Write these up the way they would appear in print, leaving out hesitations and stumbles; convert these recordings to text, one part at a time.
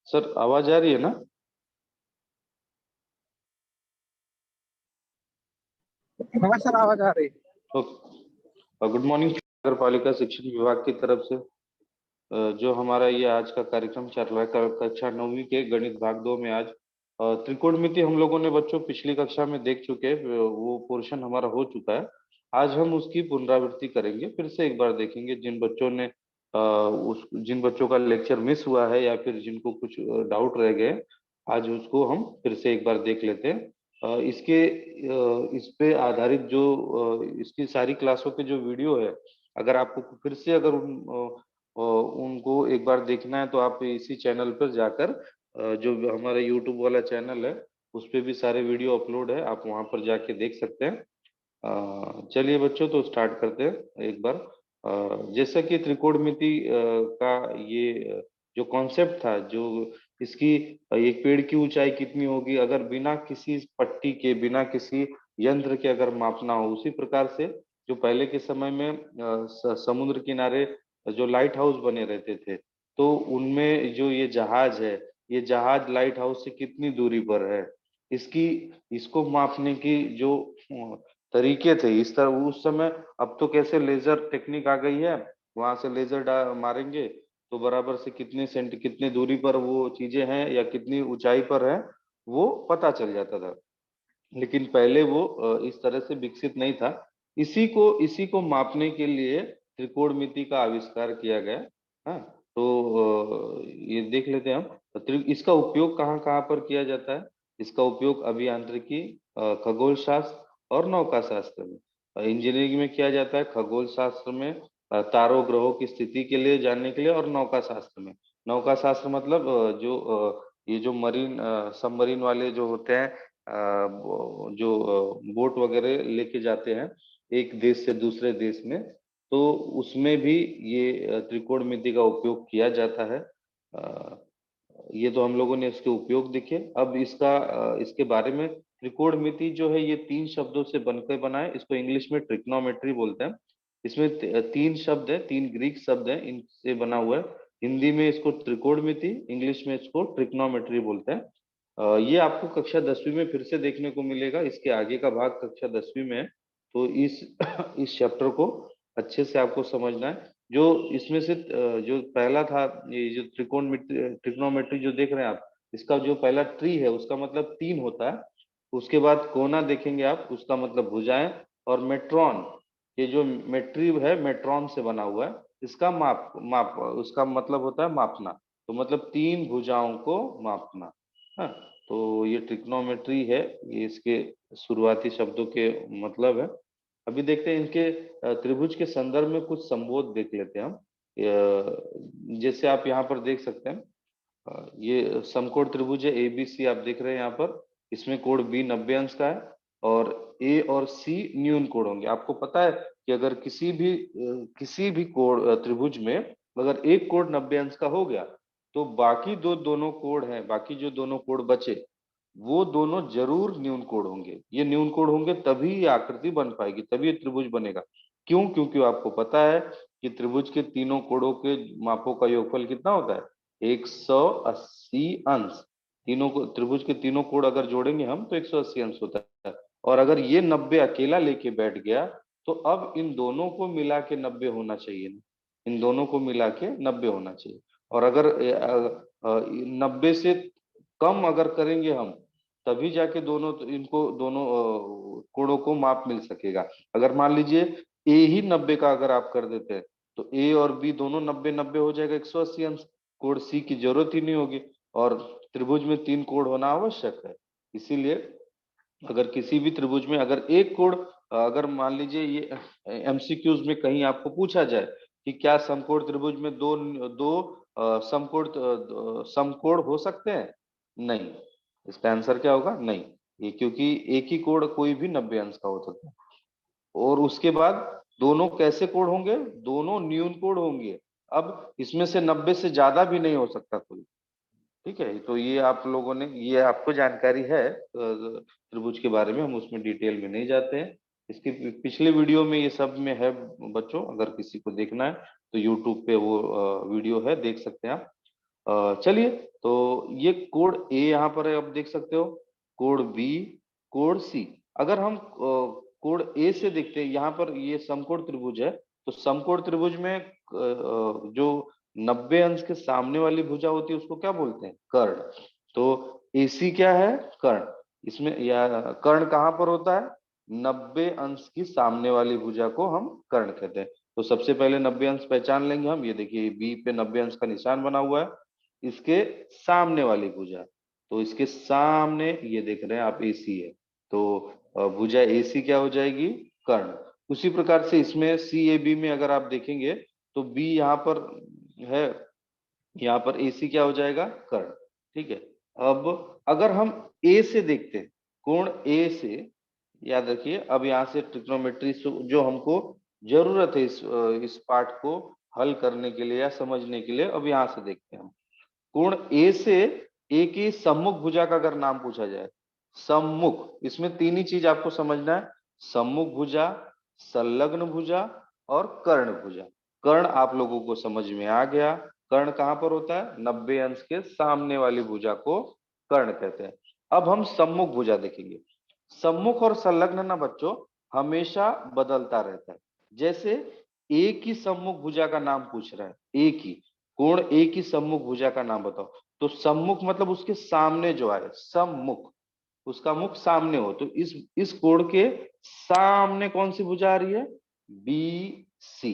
Sir आवाज आ रही है ना? हाँ सर, आवाज आ रही है। तो गुड मॉर्निंग। नगर पालिका शिक्षण विभाग की तरफ से जो हमारा ये आज का कार्यक्रम चल रहा है कक्षा 9वीं के गणित भाग 2 में आज त्रिकोणमिति हम लोगों ने बच्चों पिछली कक्षा में देख चुके हैं। वो पोर्शन हमारा हो चुका है। आज हम उसकी पुनरावृत्ति करेंगे, फिर से एक बार देखेंगे जिन बच्चों ने उस जिन बच्चों का लेक्चर मिस हुआ है या फिर जिनको कुछ डाउट रह गए, आज उसको हम फिर से एक बार देख लेते हैं। इस पे आधारित जो इसकी सारी क्लासों के जो वीडियो है, अगर आपको फिर से अगर उनको एक बार देखना है तो आप इसी चैनल पर जाकर जो हमारा यूट्यूब वाला चैनल है उस पे भी सारे वीडियो अपलोड है, आप वहां पर जाके देख सकते हैं। चलिए बच्चों, तो स्टार्ट करते हैं एक बार। जैसा कि त्रिकोणमिति का ये जो कॉन्सेप्ट था, जो इसकी एक पेड़ की ऊंचाई कितनी होगी अगर बिना किसी पट्टी के, बिना किसी यंत्र के अगर मापना हो, उसी प्रकार से जो पहले के समय में समुद्र किनारे जो लाइट हाउस बने रहते थे, तो उनमें जो ये जहाज है, ये जहाज लाइट हाउस से कितनी दूरी पर है, इसकी इसको मापने की जो तरीके थे इस तरह उस समय। अब तो कैसे लेजर टेक्निक आ गई है, वहां से लेजर मारेंगे तो बराबर से कितने दूरी पर वो चीजें हैं या कितनी ऊंचाई पर है वो पता चल जाता था। लेकिन पहले वो इस तरह से विकसित नहीं था। इसी को मापने के लिए त्रिकोणमिति का आविष्कार किया गया। हाँ, तो ये देख लेते हैं हम। इसका उपयोग कहाँ कहाँ पर किया जाता है? इसका उपयोग अभियांत्रिकी, खगोल शास्त्र और नौका शास्त्र में, इंजीनियरिंग में किया जाता है, खगोल शास्त्र में तारों ग्रहों की स्थिति के लिए जानने के लिए, और नौका शास्त्र में, नौका शास्त्र मतलब ये जो मरीन सबमरीन वाले जो होते हैं, जो बोट वगैरह लेके जाते हैं एक देश से दूसरे देश में, तो उसमें भी ये त्रिकोणमिति का उपयोग किया जाता है। ये तो हम लोगों ने इसके उपयोग देखे। अब इसके बारे में, त्रिकोणमिति जो है ये 3 शब्दों से बनकर बना है। इसको इंग्लिश में ट्रिग्नोमेट्री बोलते हैं। इसमें 3 शब्द है, 3 ग्रीक शब्द है, इनसे बना हुआ है। हिंदी में इसको त्रिकोणमिति, इंग्लिश में इसको ट्रिग्नोमेट्री बोलते हैं। ये आपको कक्षा 10वीं में फिर से देखने को मिलेगा। इसके आगे का भाग कक्षा 10वीं में है, तो इस इस चैप्टर को अच्छे से आपको समझना है। जो इसमें से जो पहला था, ये जो ट्रिग्नोमेट्री जो देख रहे हैं आप, इसका जो पहला ट्री है उसका मतलब 3 होता है। उसके बाद कोना देखेंगे आप, उसका मतलब भुजाएं। और मेट्रॉन, ये जो मेट्री है मेट्रॉन से बना हुआ है, इसका माप माप उसका मतलब होता है मापना। तो मतलब 3 भुजाओं को मापना। हाँ, तो ये ट्रिग्नोमेट्री है, ये इसके शुरुआती शब्दों के मतलब है। अभी देखते हैं इनके त्रिभुज के संदर्भ में कुछ संबोध देख लेते हैं हम। जैसे आप यहाँ पर देख सकते हैं, ये समकोण त्रिभुज है एबीसी, आप देख रहे हैं यहाँ पर। इसमें कोण बी 90 अंश का है और ए और सी न्यून कोण होंगे। आपको पता है कि अगर किसी भी कोण त्रिभुज में अगर एक कोण 90 अंश का हो गया, तो बाकी दोनों कोण हैं, बाकी जो दोनों कोण बचे वो दोनों जरूर न्यून कोण होंगे। ये न्यून कोण होंगे तभी ये आकृति बन पाएगी, तभी ये त्रिभुज बनेगा। क्यों? क्योंकि आपको पता है कि त्रिभुज के तीनों कोणों के मापों का योगफल कितना होता है? 180 अंश। तीनों को त्रिभुज के तीनों कोण अगर जोड़ेंगे हम तो 180 अंश होता है। और अगर ये 90 अकेला लेके बैठ गया, तो अब इन दोनों को मिला के 90 होना चाहिए ना, इन दोनों को मिला के 90 होना चाहिए। और अगर 90 से कम अगर करेंगे हम, तभी जाके इनको दोनों कोणों को माप मिल सकेगा। अगर मान लीजिए ए ही 90 का अगर आप कर देते हैं, तो ए और बी दोनों 90 90 हो जाएगा, 180 अंश। कोण सी की जरूरत ही नहीं होगी। और त्रिभुज में 3 कोण होना आवश्यक है। इसीलिए अगर किसी भी त्रिभुज में अगर एक कोण, अगर मान लीजिए ये एमसीक्यूज में कहीं आपको पूछा जाए कि क्या समकोण त्रिभुज में दो दो समकोण हो सकते हैं? नहीं। इसका आंसर क्या होगा? नहीं। ये क्योंकि एक ही कोण कोई भी 90 अंश का हो सकता है। और उसके बाद दोनों कैसे कोण होंगे? दोनों न्यून कोण होंगे। अब इसमें से 90 से ज्यादा भी नहीं हो सकता कोई। ठीक है, तो ये आप लोगों ने, ये आपको जानकारी है त्रिभुज के बारे में, हम उसमें डिटेल में नहीं जाते हैं। इसके पिछले वीडियो में ये सब में है बच्चों, अगर किसी को देखना है तो यूट्यूब पे वो वीडियो है, देख सकते हैं आप। चलिए, तो ये कोड ए यहाँ पर है, आप देख सकते हो, कोड बी, कोड सी। अगर हम कोड ए से देखते हैं, यहाँ पर ये समकोण त्रिभुज है, तो समकोण त्रिभुज में जो 90 अंश के सामने वाली भुजा होती है उसको क्या बोलते हैं? कर्ण। तो एसी क्या है? कर्ण। इसमें या कर्ण कहाँ पर होता है? 90 अंश की सामने वाली भुजा को हम कर्ण कहते हैं। तो सबसे पहले 90 अंश पहचान लेंगे हम। ये देखिए बी पे 90 अंश का निशान बना हुआ है, इसके सामने वाली भुजा। तो इसके सामने ये देख रहे हैं आप एसी है, तो भुजा एसी क्या हो जाएगी? कर्ण। उसी प्रकार से इसमें सी ए बी में अगर आप देखेंगे तो बी यहाँ पर है, यहाँ पर एसी क्या हो जाएगा? कर्ण। ठीक है। अब अगर हम ए से देखते हैं, कोण ए से, याद रखिए अब यहाँ से ट्रिग्नोमेट्री जो हमको जरूरत है इस पाठ को हल करने के लिए या समझने के लिए, अब यहाँ से देखते हैं हम। कोण ए से ए की सम्मुख भुजा का अगर नाम पूछा जाए, सम्मुख, इसमें तीन ही चीज आपको समझना है, सम्मुख भुजा, संलग्न भुजा और कर्ण भुजा। कर्ण आप लोगों को समझ में आ गया। कर्ण कहाँ पर होता है? 90 अंश के सामने वाली भुजा को कर्ण कहते हैं। अब हम सम्मुख भुजा देखेंगे। सम्मुख और संलग्न ना बच्चों हमेशा बदलता रहता है। जैसे ए की सम्मुख भुजा का नाम पूछ रहा है, ए की, कोण ए की सम्मुख भुजा का नाम बताओ। तो सम्मुख मतलब उसके सामने जो आए, सम्मुख, उसका मुख सामने हो। तो इस कोण के सामने कौन सी भुजा आ रही है? B C.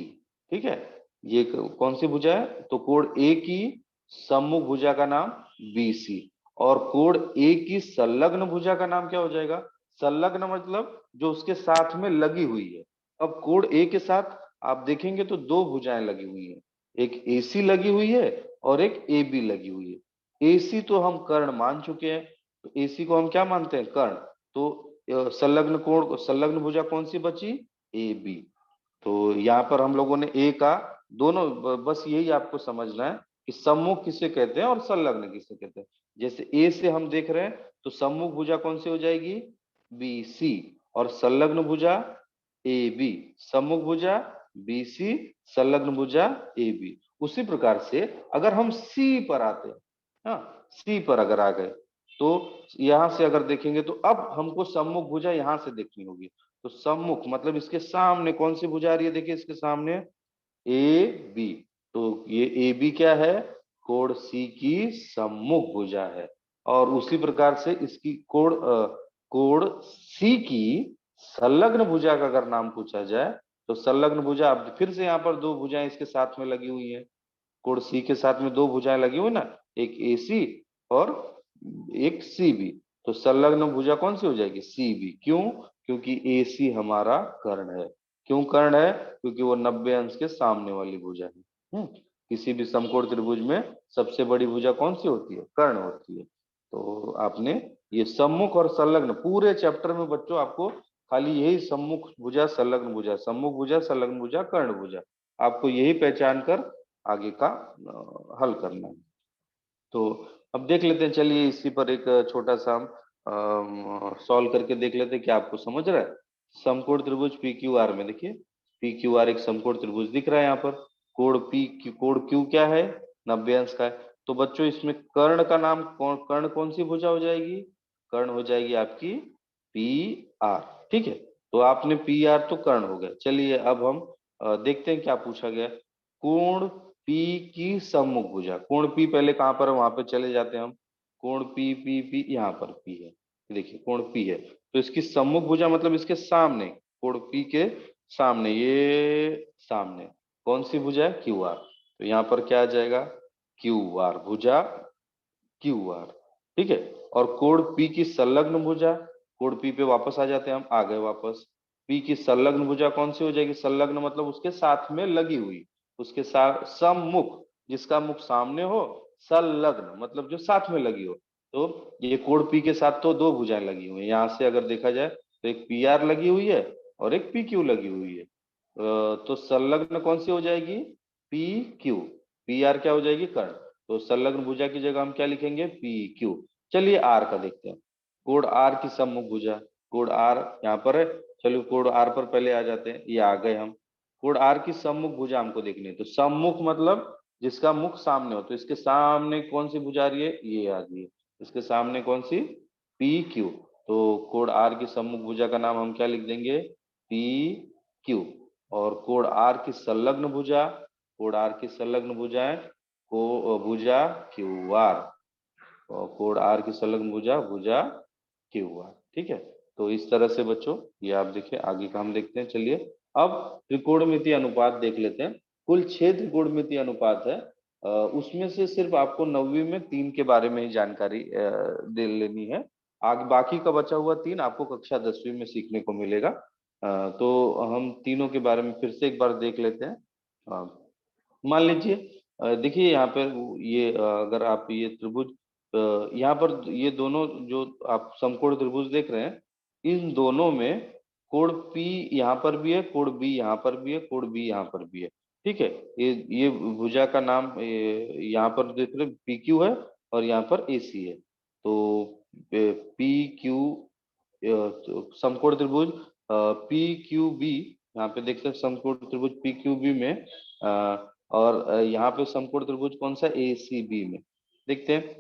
ठीक है, ये कौन सी भुजा है? तो कोण ए की सम्मुख भुजा का नाम बी सी। और कोण ए की संलग्न भुजा का नाम क्या हो जाएगा? संलग्न मतलब जो उसके साथ में लगी हुई है। अब कोण ए के साथ आप देखेंगे तो दो भुजाएं लगी हुई है, एक एसी लगी हुई है और एक ए बी लगी हुई है। एसी तो हम कर्ण मान चुके हैं, तो एसी को हम क्या मानते हैं? कर्ण। तो संलग्न कोण, संलग्न भुजा कौन सी बची? A B. तो यहाँ पर हम लोगों ने ए का दोनों बस यही आपको समझना है कि सम्मुख किसे कहते हैं और संलग्न किसे कहते हैं। जैसे ए से हम देख रहे हैं तो सम्मुख भुजा कौन सी हो जाएगी? B C. और संलग्न भुजा ए बी। सम्मुख भुजा बी सी, संलग्न भुजा ए बी। उसी प्रकार से अगर हम सी पर आते हैं, हाँ, सी पर अगर आ गए तो यहां से अगर देखेंगे तो अब हमको सम्मुख भुजा यहां से देखनी होगी। तो सम्मुख मतलब इसके सामने कौन सी भुजा आ रही है? देखिए इसके सामने ए बी। तो ये ए बी क्या है? कोण सी की सम्मुख भुजा है। और उसी प्रकार से इसकी कोण सी की संलग्न भुजा का अगर नाम पूछा जाए तो संलग्न भुजा, अब फिर से यहाँ पर दो भुजाएं इसके साथ में लगी हुई है, कोण सी के साथ में दो भुजाएं लगी हुई ना, एक ए सी और एक सी बी। तो संलग्न भुजा कौन सी हो जाएगी? C B. क्यों? क्योंकि ए सी हमारा कर्ण है। क्यों कर्ण है? क्योंकि वो 90 अंश के सामने वाली भुजा है। किसी भी समकोण त्रिभुज में सबसे बड़ी भुजा कौन सी होती है? कर्ण होती है। तो आपने ये सम्मुख और संलग्न पूरे चैप्टर में बच्चों आपको खाली यही सम्मुख भुजा, संलग्न भुजा, सम्मुख भुजा, संलग्न भुजा, कर्ण भुजा, आपको यही पहचान कर आगे का हल करना है। तो अब देख लेते हैं, चलिए इसी पर एक छोटा सा हम सॉल्व करके देख लेते हैं क्या आपको समझ रहा है। समकोण त्रिभुज पी क्यू आर में देखिए, पी क्यू आर एक समकोण त्रिभुज दिख रहा है यहाँ पर। कोण पी क्यू, कोण क्यू क्या है? 90 अंश का है। तो बच्चों इसमें कर्ण का नाम कर्ण कौन सी भुजा हो जाएगी? कर्ण हो जाएगी आपकी पी आर। ठीक है, तो आपने पी आर तो कर्ण हो गया। चलिए अब हम देखते हैं क्या पूछा गया। कोण पी की सम्मुख भुजा, कोण पी पहले कहां पर है वहां पे चले जाते हैं हम। कोण पी पी पी यहाँ पर पी है, देखिए कोण पी है, तो इसकी सम्मुख भुजा मतलब इसके सामने, कोण पी के सामने, ये सामने कौन सी भुजा है? Q R. तो यहाँ पर क्या आ जाएगा? क्यू आर भुजा, क्यू आर। ठीक है। और कोण पी की संलग्न भुजा, कोण पी पे वापस आ जाते हैं हम, आ गए वापस। पी की संलग्न भुजा कौन सी हो जाएगी? संलग्न मतलब उसके साथ में लगी हुई, उसके साथ सम्मुख, जिसका मुख सामने हो, संलग्न मतलब जो साथ में लगी हो। तो ये कोण पी के साथ तो दो भुजाएं लगी हुई है। यहाँ से अगर देखा जाए तो एक पी आर लगी हुई है और एक पी क्यू लगी हुई है। तो संलग्न कौन सी हो जाएगी? P Q. पी आर क्या हो जाएगी? कर्ण। तो संलग्न भुजा की जगह हम क्या लिखेंगे? P Q. चलिए आर का देखते हैं। कोण आर की सम्मुख भुजा, कोण आर यहाँ पर है, चलो कोण आर पर पहले आ जाते हैं, ये आ गए हम। कोण आर की सम्मुख भुजा हमको देखनी है। तो सम्मुख मतलब जिसका मुख सामने हो, तो इसके सामने कौन सी भुजा आ रही है, ये आ रही है। इसके सामने कौन सी, पी क्यू। तो कोण आर की सम्मुख भुजा का नाम हम क्या लिख देंगे, पी क्यू। और कोण आर की संलग्न भुजा, कोण आर की संलग्न भुजाएं को भुजा क्यू आर। और कोण आर की संलग्न भुजा भुजा क्यू आर। ठीक है, तो इस तरह से बच्चों ये आप देखिए, आगे का हम देखते हैं। चलिए अब त्रिकोणमितीय अनुपात देख लेते हैं। कुल 6 त्रिकोणमितीय अनुपात है। उसमें से सिर्फ आपको 9वीं में 3 के बारे में ही जानकारी दे लेनी है। आगे बाकी का बचा हुआ 3 आपको कक्षा 10वीं में सीखने को मिलेगा। तो हम तीनों के बारे में फिर से एक बार देख लेते हैं। मान लीजिए देखिए यहाँ पर ये अगर आप ये त्रिभुज यहाँ पर ये दोनों जो आप समकोण त्रिभुज देख रहे हैं, इन दोनों में कोण P यहाँ पर भी है, कोण B यहाँ पर भी है, कोण B यहाँ पर भी है। ठीक है, ये भुजा का नाम यहाँ पर देख रहे पी क्यू है और यहाँ पर AC है। तो पी क्यू तो समकोण त्रिभुज पी क्यू बी, यहाँ पे देखते हैं समकोण त्रिभुज पी क्यू बी में और यहाँ पे समकोण त्रिभुज कौन सा, ए सी बी में। देखते हैं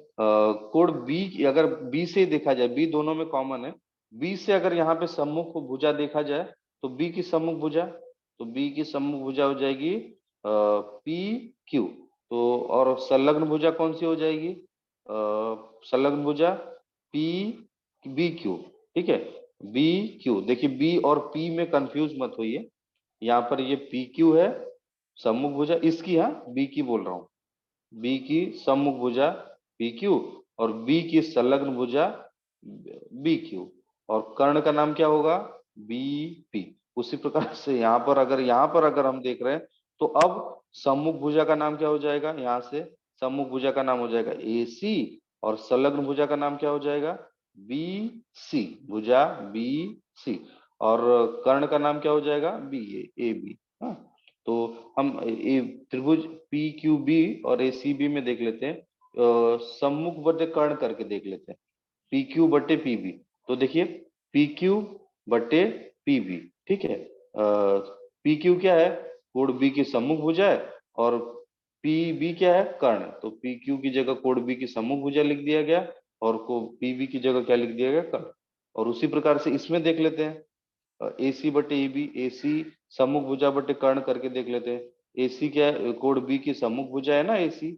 कोण बी, अगर बी से देखा जाए, बी दोनों में कॉमन है, बी से अगर यहाँ पे सम्मुख भुजा देखा जाए तो बी की सम्मुख भुजा, तो बी की सम्मुख भुजा हो जाएगी पी क्यू। तो और संलग्न भुजा कौन सी हो जाएगी, संलग्न भुजा पी बी क्यू। ठीक है, बी क्यू। देखिए बी और पी में कंफ्यूज मत होइए, यहाँ पर ये पी क्यू है सम्मुख भुजा इसकी, हाँ बी की बोल रहा हूँ, बी की सम्मुख भुजा पी क्यू और बी की संलग्न भुजा बी क्यू। और कर्ण का नाम क्या होगा, बी पी। उसी प्रकार से यहाँ पर अगर हम देख रहे हैं तो अब सम्मुख भुजा का नाम क्या हो जाएगा, यहाँ से सम्मुख भुजा का नाम हो जाएगा ए सी और संलग्न भुजा का नाम क्या हो जाएगा, बी सी, भुजा बी सी। और कर्ण का नाम क्या हो जाएगा, बी ए बी। हाँ, तो हम त्रिभुज पी क्यू बी और ए सी बी में देख लेते हैं, सम्मुख बटे कर्ण करके देख लेते हैं, पी क्यू बटे पी बी। तो देखिए पी क्यू बटे पी बी। ठीक है, पी क्यू क्या है, कोण बी की सम्मुख भुजा है और पी बी क्या है, कर्ण। तो पी क्यू की जगह कोण बी की सम्मुख भुजा लिख दिया गया और को पी बी की जगह क्या लिख दिया गया, कर्ण। और उसी प्रकार से इसमें देख लेते हैं ए सी बटे ए बी, ए सी सम्मुख भुजा बटे कर्ण करके देख लेते हैं। ए सी क्या है, कोण बी की सम्मुख भुजा है ना ए सी,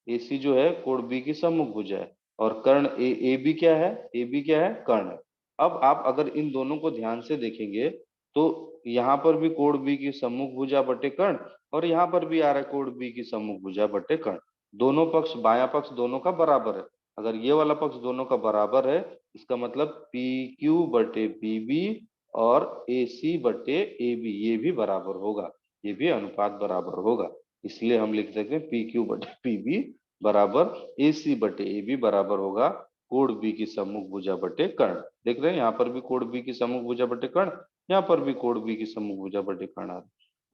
ए सी जो है कोण बी की सम्मुख भुजा है और कर्ण ए बी क्या है, ए बी क्या है, कर्ण है। अब आप अगर इन दोनों को ध्यान से देखेंगे तो यहाँ पर भी कोण बी की सम्मुख भुजा बटे कर्ण और यहाँ पर भी आ रहा है कोण बी की सम्मुख भुजा बटे कर्ण। दोनों पक्ष, बायां पक्ष दोनों का बराबर है। अगर ये वाला पक्ष दोनों का बराबर है, इसका मतलब पी क्यू बटे पी बी और ए सी बटे ए बी ये भी बराबर होगा, ये भी अनुपात बराबर होगा। इसलिए हम लिख सकते हैं पी क्यू बटे पी बी बराबर ए सी बटे ए बी बराबर होगा कोण बी की सम्मुख भुजा बटे कर्ण। देख रहे हैं यहाँ पर भी कोण बी की सम्मुख भुजा बटे कर्ण, यहाँ पर भी कोण बी की सम्मुख भुजा बटे कर्ण आ रहा है।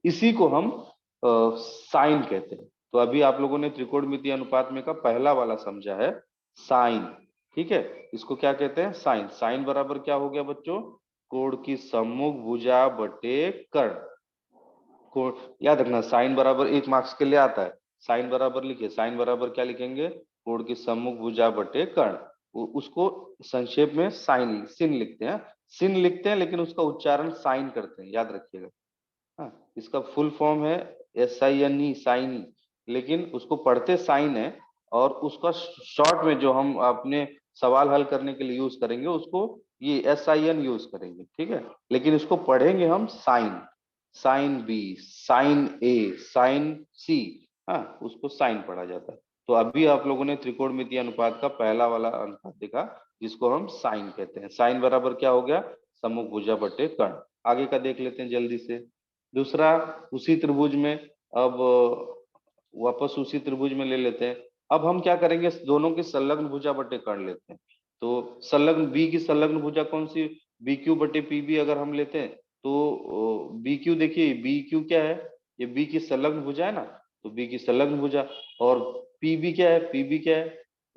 इसी को हम साइन कहते हैं। तो अभी आप लोगों ने त्रिकोणमितीय अनुपात में का पहला वाला समझा है, साइन। ठीक है, इसको क्या कहते हैं, साइन। साइन बराबर क्या हो गया बच्चों, कोण की सम्मुख भुजा बटे कर्ण। कोण याद रखना, साइन बराबर 1 मार्क्स के लिए आता है। साइन बराबर लिखिए, साइन बराबर क्या लिखेंगे, कोण की सम्मुख भुजा बटे कर्ण। उसको संक्षेप में साइन सिन लिखते हैं, सिन लिखते हैं लेकिन उसका उच्चारण साइन करते हैं, याद रखिएगा। हाँ, इसका फुल फॉर्म है SINE, साइनी, लेकिन उसको पढ़ते साइन है। और उसका शॉर्ट में जो हम अपने सवाल हल करने के लिए यूज करेंगे उसको ये SIN यूज करेंगे। ठीक है, लेकिन इसको पढ़ेंगे हम साइन, साइन बी, साइन ए, साइन सी। हाँ, उसको साइन पढ़ा जाता है। तो अभी आप लोगों ने त्रिकोणमितीय अनुपात का पहला वाला अनुपात देखा जिसको हम साइन कहते हैं। साइन बराबर क्या हो गया, सम्मुख भुजा बटे कर्ण। आगे का देख लेते हैं जल्दी से। दूसरा उसी त्रिभुज में, अब वापस उसी त्रिभुज में ले लेते हैं। अब हम क्या करेंगे, दोनों की संलग्न भुजा बटे कर्ण लेते हैं। तो संलग्न बी की संलग्न भुजा कौन सी, बी क्यू बटे पी बी अगर हम लेते हैं तो बी क्यू, देखिए बी क्यू क्या है, ये बी की संलग्न भुजा है ना, तो बी की संलग्न भुजा। और पी बी क्या है, पी बी क्या है,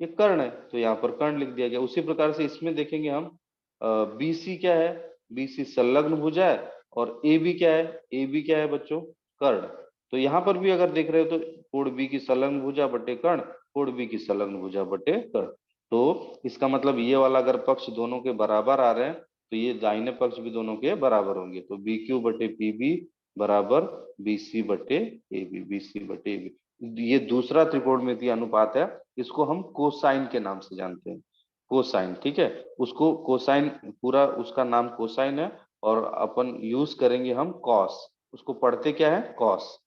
ये कर्ण है, तो यहाँ पर कर्ण लिख दिया गया। उसी प्रकार से इसमें देखेंगे हम बी सी क्या है, बी सी संलग्न भुजा है और ए बी क्या है, ए बी क्या है बच्चों, कर्ण। तो यहाँ पर भी अगर देख रहे हो तो कोण बी की संलग्न भुजा बटे कर्ण, कोण बी की संलग्न भुजा बटे कर्ण। तो इसका मतलब ये वाला अगर पक्ष दोनों के बराबर आ रहे हैं तो ये दाहिने पक्ष भी दोनों के बराबर होंगे। तो बी क्यू बटे पी बी बराबर बी सी बटे ए बी, बी सी बटे ए बी। ये दूसरा त्रिकोणमितीय अनुपात है, इसको हम कोसाइन के नाम से जानते हैं। कोसाइन, ठीक है। उसको कोसाइन, पूरा उसका नाम कोसाइन है और अपन यूज करेंगे हम कॉस। उसको पढ़ते क्या है, कॉस,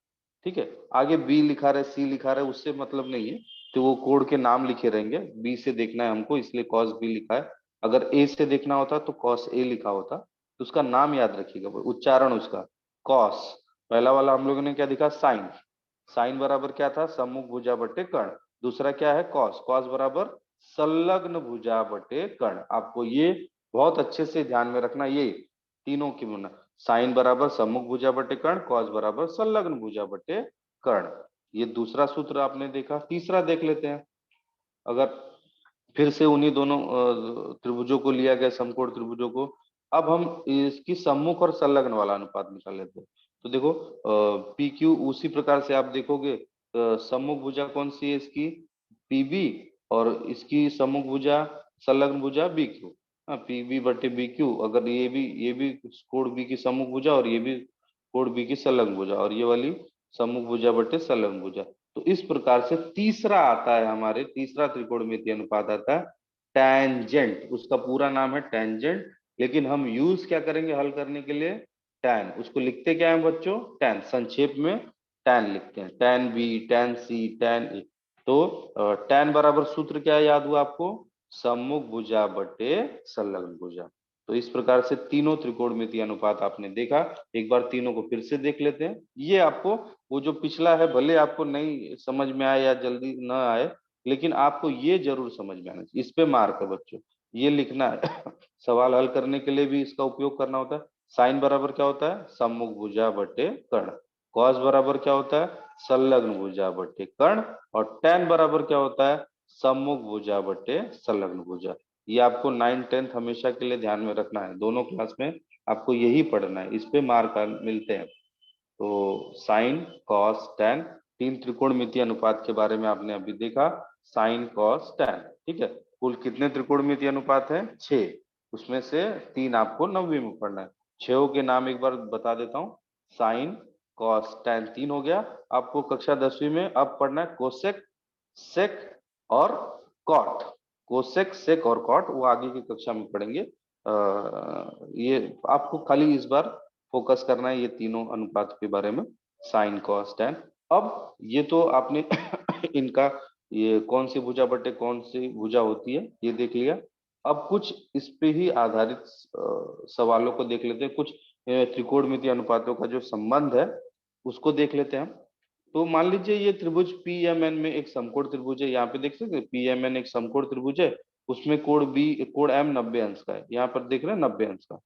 ठीक है। आगे बी लिखा रहे, सी लिखा रहे, उससे मतलब नहीं है, तो वो कोड के नाम लिखे रहेंगे। बी से देखना है हमको, इसलिए कॉस बी लिखा है। अगर ए से देखना होता तो कॉस ए लिखा होता। तो उसका नाम याद रखिएगा, उच्चारण उसका कॉस। पहला वाला हम लोगों ने क्या दिखा, साइन। साइन बराबर क्या था, सम्मुख भुजा बटे कर्ण। दूसरा क्या है, कॉस। कॉस बराबर संलग्न भुजा बटे कर्ण। आपको ये बहुत अच्छे से ध्यान में रखना, ये तीनों की मुना। साइन बराबर सम्मुख भुजा बटे कर्ण, कॉस बराबर संलग्न भुजा बटे कर्ण। ये दूसरा सूत्र आपने देखा। तीसरा देख लेते हैं। अगर फिर से उन्हीं दोनों त्रिभुजों को लिया गया, समकोण त्रिभुजों को, अब हम इसकी सम्मुख और संलग्न वाला अनुपात निकाल लेते हैं। तो देखो पी क्यू उसी प्रकार से आप देखोगे, सम्मुख भुजा कौन सी है इसकी, पीबी, और इसकी सम्मुख भुजा संलग्न भुजा बी क्यू। हाँ, पीबी बटे बी क्यू। अगर ये भी कोण बी की सम्मुख भुजा और ये भी कोण बी की संलग्न भुजा, और ये वाली सम्मुख भुजा बटे संलग्न भुजा। तो इस प्रकार से तीसरा आता है, हमारे तीसरा त्रिकोणमितीय अनुपात आता है टैंजेंट। उसका पूरा नाम है टैंजेंट, लेकिन हम यूज क्या करेंगे हल करने के लिए, टैन। उसको लिखते क्या है बच्चों, टैन, संक्षेप में टैन लिखते हैं। Tan B, tan C, tan A. तो टैन बराबर सूत्र क्या याद हुआ आपको, सम्मुख भुजा बटे संलग्न भुजा। तो इस प्रकार से तीनों त्रिकोणमितीय अनुपात आपने देखा। एक बार तीनों को फिर से देख लेते हैं। ये आपको, वो जो पिछला है भले आपको नहीं समझ में आए या जल्दी न आए, लेकिन आपको ये जरूर समझ में आना चाहिए। इस पे मार्क है बच्चों, ये लिखना है। सवाल हल करने के लिए भी इसका उपयोग करना होता है। साइन बराबर क्या होता है, सम्मुख भुजा बटे कर्ण। कॉस बराबर क्या होता है, संलग्न भुजा बटे कर्ण। और टैन बराबर क्या होता है, सम्मुख भुजा बटे संलग्न भुजा। ये आपको 9th-10th हमेशा के लिए ध्यान में रखना है। दोनों क्लास में आपको यही पढ़ना है, इस पे मार्क मिलते हैं। तो साइन कॉस टैन, तीन त्रिकोणमितीय अनुपात के बारे में आपने अभी देखा, साइन कॉस टैन, ठीक है। कुल कितने त्रिकोणमितीय अनुपात है, 6। उसमें से 3 आपको 9वीं में पढ़ना है। 6 के नाम एक बार बता देता हूँ, साइन कॉस टैन 3 हो गया। आपको कक्षा 10वीं में अब पढ़ना है कोसेक, सेक और कॉट। कोसेक, सेक और कॉट वो आगे की कक्षा में पढ़ेंगे। ये आपको खाली इस बार फोकस करना है ये तीनों अनुपात के बारे में, साइन कॉस टैन। अब ये तो आपने इनका, ये कौन सी भुजा बटे कौन सी भुजा होती है ये देख लिया। अब कुछ इस पे ही आधारित सवालों को देख लेते हैं। कुछ त्रिकोणमितीय अनुपातों का जो संबंध है उसको देख लेते हैं हम। तो मान लीजिए ये त्रिभुज पीएमएन में एक समकोण त्रिभुज है। यहाँ पे देख सकते हैं पीएमएन एक समकोण त्रिभुज है, उसमें कोण एम 90 अंश का है। यहाँ पर देख रहे हैं 90 अंश का।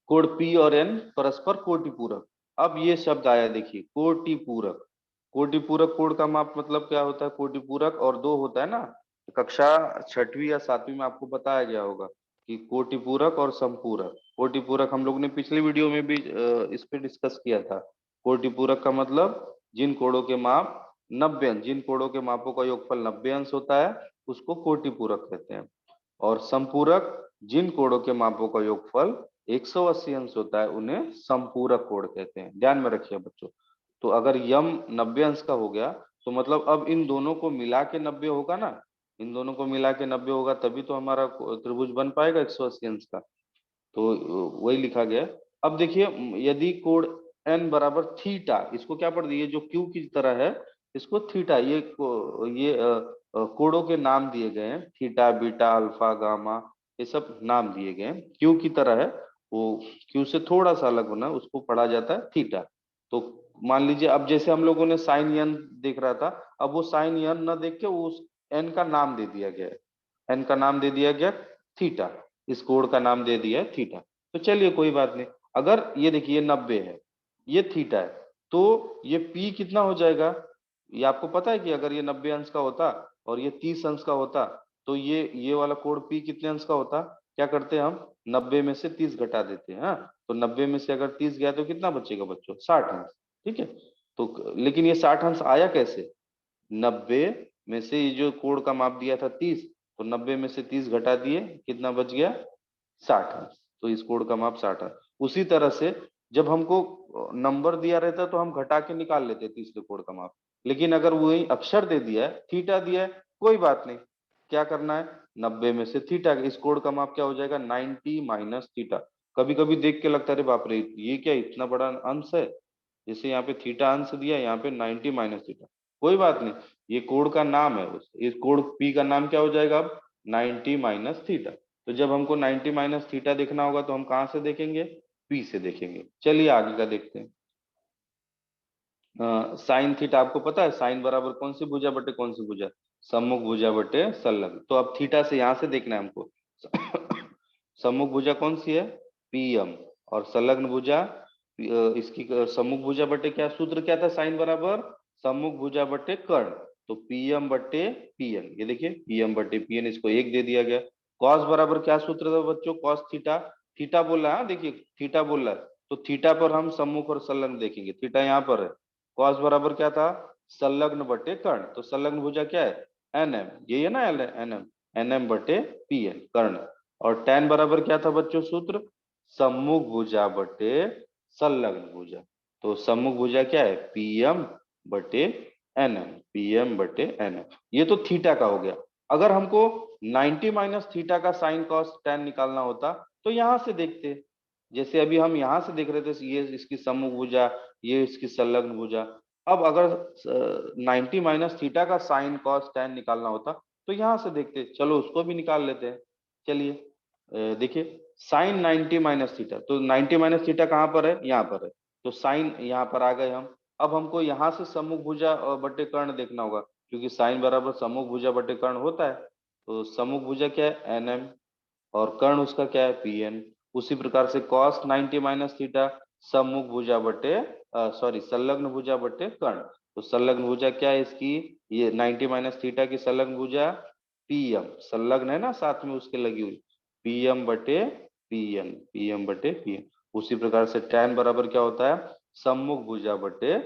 कोण पी और एन परस्पर कोटिपूरक। अब ये शब्द आया देखिए, कोटिपूरक। कोटिपूरक कोण का माप मतलब क्या होता है, कोटिपूरक और दो होता है ना। कक्षा 6वीं या 7वीं में आपको बताया गया होगा कि कोटिपूरक और समपूरक। कोटिपूरक हम लोग ने पिछले वीडियो में भी इस पे डिस्कस किया था। कोटिपूरक का मतलब जिन कोणों के माप 90 अंश, जिन कोणों के मापों का योगफल 90 अंश होता है उसको कोटिपूरक कहते हैं। और संपूरक जिन कोणों के मापों का योगफल 180 अंश होता है उन्हें संपूरक कोण कहते हैं। ध्यान में रखिए बच्चों। तो अगर यम 90 अंश का हो गया तो मतलब अब इन दोनों को मिला के 90 होगा ना, इन दोनों को मिला के 90 होगा तभी तो हमारा त्रिभुज बन पाएगा 180 अंश का। तो वही लिखा गया है। अब देखिए यदि कोण एन बराबर थीटा, इसको क्या पढ़ दिए, जो क्यू की तरह है इसको थीटा, ये कोणों के नाम दिए गए हैं, थीटा बीटा अल्फा गामा, ये सब नाम दिए गए हैं। क्यू की तरह है वो, क्यू से थोड़ा सा अलग होना, उसको पढ़ा जाता है थीटा। तो मान लीजिए अब जैसे हम लोगों ने साइन यन देख रहा था, अब वो साइन यन न देख के उस एन का नाम दे दिया गया है। एन का नाम दे दिया गया थीटा, इस कोण का नाम दे दिया है थीटा। तो चलिए कोई बात नहीं। अगर ये देखिए 90 है, ये थीटा है, तो ये पी कितना हो जाएगा, ये आपको पता है कि अगर ये 90 अंश का होता और ये 30 अंश का होता तो ये वाला कोण पी कितने अंश का होता। क्या करते हैं हम, 90 में से 30 घटा देते हैं। हाँ, तो 90 में से अगर 30 गया तो कितना बचेगा बच्चों, 60 अंश। ठीक है। तो लेकिन ये 60 अंश आया कैसे? 90 में से ये जो कोण का माप दिया था 30, तो 90 में से 30 घटा दिए, कितना बच गया? 60 अंश। तो इस कोण का माप 60 अंश। उसी तरह से जब हमको नंबर दिया रहता तो हम घटा के निकाल लेते तीसरे कोण का माप, लेकिन अगर वही अक्षर दे दिया है, थीटा दिया है, कोई बात नहीं, क्या करना है? 90 में से थीटा, इस कोण का माप क्या हो जाएगा? 90 माइनस थीटा। कभी कभी देख के लगता है अरे बाप रे, ये क्या इतना बड़ा अंश है, जैसे यहाँ पे थीटा अंश दिया, यहाँ पे 90 माइनस थीटा। कोई बात नहीं, ये कोण का नाम है, इस कोण पी का नाम क्या हो जाएगा अब? 90 माइनस थीटा। तो जब हमको 90 माइनस थीटा देखना होगा तो हम कहाँ से देखेंगे? पी से देखेंगे। चलिए आगे का देखते हैं। साइन थीटा आपको पता है, साइन बराबर कौन सी भुजा बटे कौन सी भुजा? सम्मुख भुजा बटे संलग्न। तो अब थीटा से यहाँ से देखना है हमको। सम्मुख भुजा कौन सी है? पीएम। और संलग्न भुजा इसकी सम्मुख भुजा बटे क्या सूत्र क्या था? साइन बराबर सम्मुख भुजा बटे कर्ण। तो पीएम बटे पीएन, ये देखिए पीएम बटे पीएन, इसको एक दे दिया गया। कॉस बराबर क्या सूत्र था बच्चों? Cos theta. थीटा बोल रहा है, देखिए थीटा बोल रहा है, तो थीटा पर हम सम्मुख और संलग्न देखेंगे। थीटा यहाँ पर है। कॉस बराबर क्या था? संलग्न बटे कर्ण। तो संलग्न भुजा क्या है? एनएम, ये है ना एनएम, एनएम बटे पीएन कर्ण। और tan बराबर क्या था बच्चों सूत्र? सम्मुख भुजा बटे संलग्न भुजा। तो सम्मुख भुजा क्या है? पीएम बटे एनएम, पीएम बटे एनएम। ये तो थीटा का हो गया। अगर हमको 90 माइनस थीटा का साइन कॉस tan निकालना होता तो यहां से देखते, जैसे अभी हम यहाँ से देख रहे थे, ये इसकी सम्मुख भुजा, ये इसकी संलग्न भुजा। अब अगर 90 माइनस थीटा का साइन कॉस tan निकालना होता तो यहाँ से देखते। चलो उसको भी निकाल लेते हैं। चलिए देखिए साइन 90 माइनस थीटा, तो 90 माइनस थीटा कहाँ पर है? यहाँ पर है। तो साइन यहाँ पर आ गए हम। अब हमको यहाँ से सम्मुख भुजा बटे कर्ण देखना होगा, क्योंकि साइन बराबर सम्मुख भुजा बटे कर्ण होता है। तो सम्मुख भुजा क्या है? एनएम, और कर्ण उसका क्या है? पीएन। उसी प्रकार से cos 90 माइनस थीटा सम्मुख भुजा बटे सॉरी संलग्न भुजा बटे कर्ण। तो संलग्न भुजा क्या है इसकी? ये 90 माइनस थीटा की संलग्न भुजा पीएम, संलग्न है ना साथ में उसके लगी हुई, पीएम बटे पीएन, पीएम बटे पीएन। उसी प्रकार से tan बराबर क्या होता है? सम्मुख भुजा बटे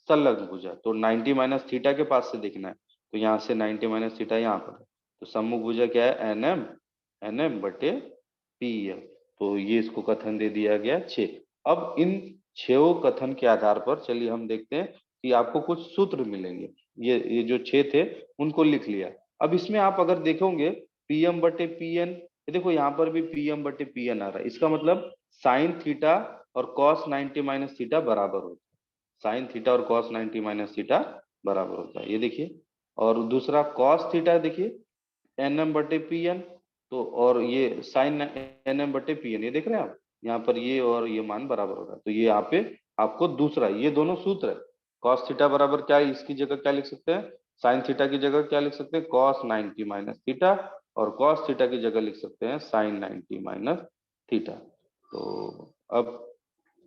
संलग्न भुजा। तो 90 माइनस थीटा के पास से देखना है, तो यहाँ से 90 माइनस थीटा यहाँ पर है। तो सम्मुख भुजा क्या है? एनएम, एनएम बटे पीएम। तो ये इसको कथन दे दिया गया 6। अब इन 6 कथन के आधार पर चलिए हम देखते हैं कि आपको कुछ सूत्र मिलेंगे। ये जो 6 थे उनको लिख लिया। अब इसमें आप अगर देखोगे पीएम बटे पीएन, ये देखो यहाँ पर भी पीएम बटे पीएन आ रहा है। इसका मतलब साइन थीटा और कॉस 90 माइनस थीटा बराबर होता है। साइन थीटा और कॉस 90 माइनस थीटा बराबर होता है, ये देखिए। और दूसरा कॉस थीटा देखिए एनएम बटे पीएन, तो और ये साइन एनएम बटे पीएन, ये देख रहे हैं आप यहाँ पर, ये और ये मान बराबर होगा। तो ये यहाँ पे आपको दूसरा, ये दोनों सूत्र है। कॉस थीटा बराबर क्या है, इसकी जगह क्या लिख सकते हैं? साइन थीटा की जगह क्या लिख सकते हैं? Cos 90 minus theta. और कॉस थीटा की जगह लिख सकते हैं साइन 90 माइनस थीटा। तो अब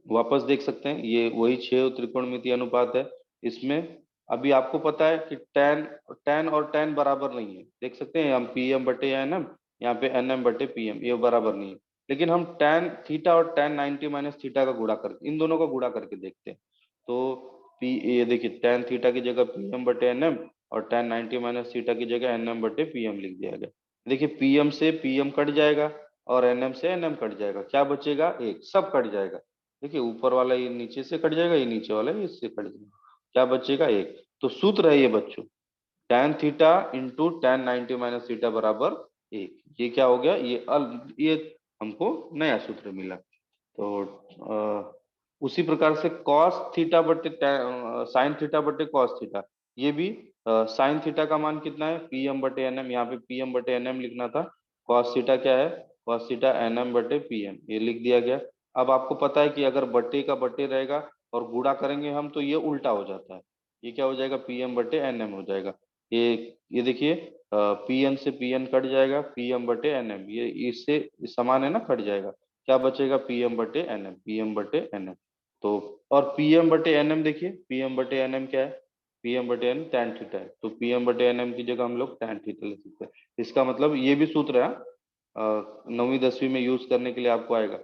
वापस देख सकते हैं, ये वही 6 त्रिकोणमितीय अनुपात है। इसमें अभी आपको पता है कि tan और tan बराबर नहीं है, देख सकते हैं हम पीएम बटे एनएम, यहाँ पे एनएम बटे पीएम, ये बराबर नहीं है। लेकिन हम tan थीटा और tan 90 माइनस थीटा का गुणा करके, इन दोनों का गुणा करके देखते हैं। तो पी, ये देखिए tan थीटा की जगह पीएम बटे एनएम और tan 90 माइनस थीटा की जगह एनएम बटे पीएम लिख दिया गया। देखिए पीएम से पीएम कट जाएगा और एनएम से एनएम कट जाएगा, क्या बचेगा? एक, सब कट जाएगा। देखिए ऊपर वाला ये नीचे से कट जाएगा, ये नीचे वाला ये इससे कट जाएगा, क्या बचेगा? एक। तो सूत्र है ये बच्चों, tan theta into tan 90 minus theta बराबर एक। ये क्या हो गया? ये हमको नया सूत्र मिला। तो उसी प्रकार से cos थीटा बटे साइन थीटा बटे cos थीटा, ये भी साइन थीटा का मान कितना है? पीएम बटे एनएम, यहाँ पे पीएम बटे एनएम लिखना था। cos थीटा क्या है? cos थीटा एनएम बटे पीएम, ये लिख दिया गया। अब आपको पता है कि अगर बटे का बटे रहेगा और गुणा करेंगे हम तो ये उल्टा हो जाता है। ये क्या हो जाएगा? पीएम बटे एनएम हो जाएगा। ये देखिए पीएन से पीएन कट जाएगा, पीएम बटे एनएम, ये इससे समान है ना, कट जाएगा। क्या बचेगा? पीएम बटे एनएम, पीएम बटे एनएम। तो और पीएम बटे एनएम देखिए, पीएम बटे एनएम क्या है? पीएम बटे एन टैन थीटा है। तो पीएम बटे एनएम की जगह हम लोग टैन थीटा लिख सकते हैं। इसका मतलब ये भी सूत्र है, 9वीं 10वीं में यूज करने के लिए आपको आएगा।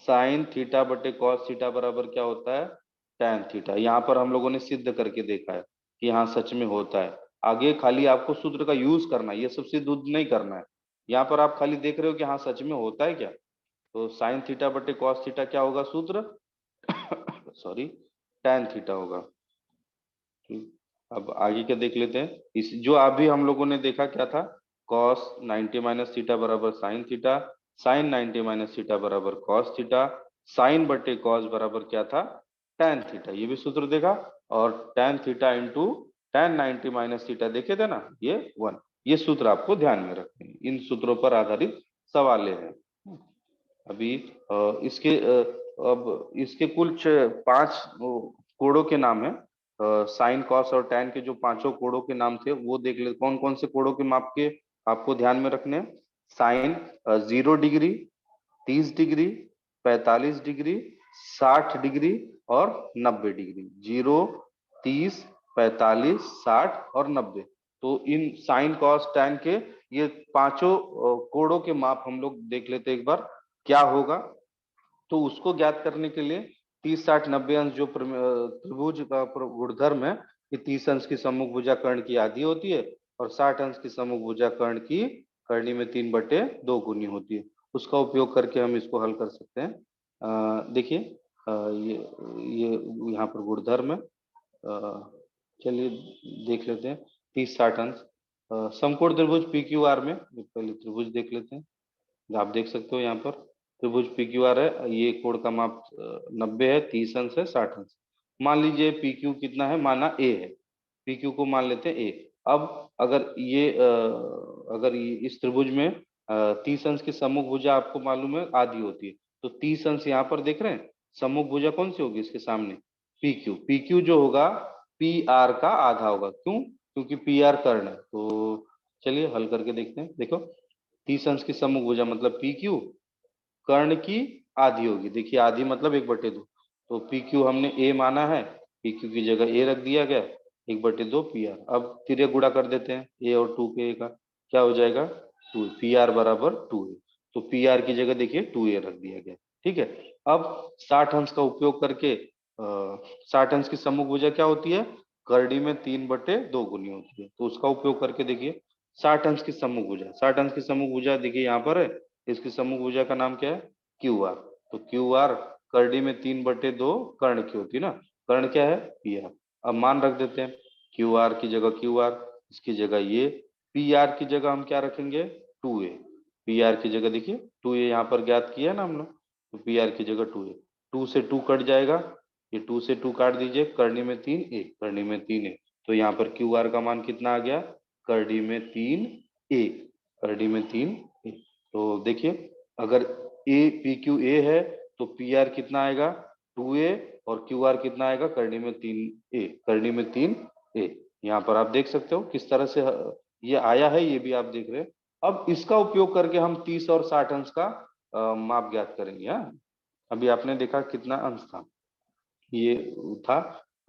साइन थीटा बटे कॉस थीटा बराबर क्या होता है? tan theta. यहाँ पर हम लोगों ने सिद्ध करके देखा है कि हाँ सच में होता है। आगे खाली आपको सूत्र का यूज करना है, ये सब सिद्ध नहीं करना है। यहाँ पर आप खाली देख रहे हो कि हाँ सच में होता है क्या। तो साइन थीटा बटे कॉस थीटा क्या होगा सूत्र सॉरी, tan थीटा होगा। ठीक। अब आगे क्या देख लेते हैं, इस जो अभी हम लोगों ने देखा क्या था, cos 90 माइनस थीटा बराबर sine theta, sine 90 minus theta बराबर कॉस थीटा, साइन बटे कॉस बराबर क्या था, tan थीटा। ये भी सूत्र देखा। और tan theta into tan 90 minus theta देखे थे ना, ये 1। ये सूत्र आपको ध्यान में रखने हैं, इन सूत्रों पर आधारित सवाल हैं। अभी अब इसके कुल 5 कोड़ों के नाम है। साइन कॉस और टैन के जो पांचों कोड़ों के नाम थे वो देख ले, कौन कौन से कोड़ों के माप के आपको ध्यान में रखने हैं। Sine 0 degree, 30 degree, 45 degree, 60 degree और 90 डिग्री। 0, 30, 45, 60 और 90। तो इन साइन कॉस टैन के ये पांचों कोड़ों के माप हम लोग देख लेते एक बार क्या होगा। तो उसको ज्ञात करने के लिए 30, 60, 90 अंश जो त्रिभुज का गुणधर्म है कि 30 अंश की सम्मुख भुजा कर्ण की आधी होती है और 60 अंश की सम्मुख भुजा कर्ण की करनी में 3/2 गुनी होती है। उसका उपयोग करके हम इसको हल कर सकते हैं। देखिए ये यहाँ पर गुणधर्म है। चलिए देख लेते हैं 30, 60 अंश समकोण त्रिभुज पी क्यू आर में पहले त्रिभुज देख लेते हैं। आप देख सकते हो यहाँ पर त्रिभुज पी क्यू आर है, ये कोण का माप 90 है, 30 अंश है, 60 अंश। मान लीजिए पी क्यू कितना है, माना ए है, पी क्यू को मान लेते हैं ए। अब अगर इस त्रिभुज में 30 अंश की सम्मुख भुजा आपको मालूम है आधी होती है, तो 30 अंश यहाँ पर देख रहे हैं, सम्मुख भुजा कौन सी होगी इसके सामने, पी क्यू। पी क्यू जो होगा पी आर का आधा होगा, क्यों, क्योंकि पी आर कर्ण है। तो चलिए हल करके देखते हैं। देखो 30 अंश की सम्मुख भुजा मतलब पी क्यू कर्ण की आधी होगी। देखिए आधी मतलब 1/2। तो पी क्यू हमने ए माना है, पी क्यू की जगह ए रख दिया गया, 1/2 पी आर। अब तिर्यक गुणा कर देते हैं ए और 2 के, ए का क्या हो जाएगा 2, पी आर बराबर 2 ए। तो पी आर की जगह देखिए 2 ए रख दिया गया। ठीक है। अब 60 अंश का उपयोग करके 60 अंश की सम्मुख भुजा क्या होती है, करड़ी में 3/2 गुनी होती है। तो उसका उपयोग करके देखिए 60 अंश की सम्मुख भुजा, 60 अंश की सम्मुख भुजा देखिए यहाँ पर है, इसकी सम्मुख भुजा का नाम क्या है, क्यू आर। तो क्यू आर करड़ी में 3/2 कर्ण की होती है ना, कर्ण क्या है पी आर। अब मान रख देते हैं, क्यू आर की जगह क्यू आर, इसकी जगह ये, पी आर की जगह हम क्या रखेंगे 2 ए। पी आर की जगह देखिए 2 ए यहाँ पर ज्ञात किया ना हम लोग, तो पी आर की जगह 2 ए, 2 से 2 कट जाएगा, ये 2 से 2 काट दीजिए, करनी में 3 ए, करनी में 3 ए। तो यहाँ पर क्यू आर का मान कितना आ गया, करड़ी में 3 ए, करड़ी में 3 ए। तो देखिए अगर ए पी क्यू ए है तो पी आर कितना आएगा 2 ए, और क्यू आर कितना आएगा करनी में 3 ए, करनी में 3 ए। यहाँ पर आप देख सकते हो किस तरह से ये आया है, ये भी आप देख रहे हैं। अब इसका उपयोग करके हम 30 और 60 अंश का माप ज्ञात करेंगे। हाँ, अभी आपने देखा कितना अंश था, ये था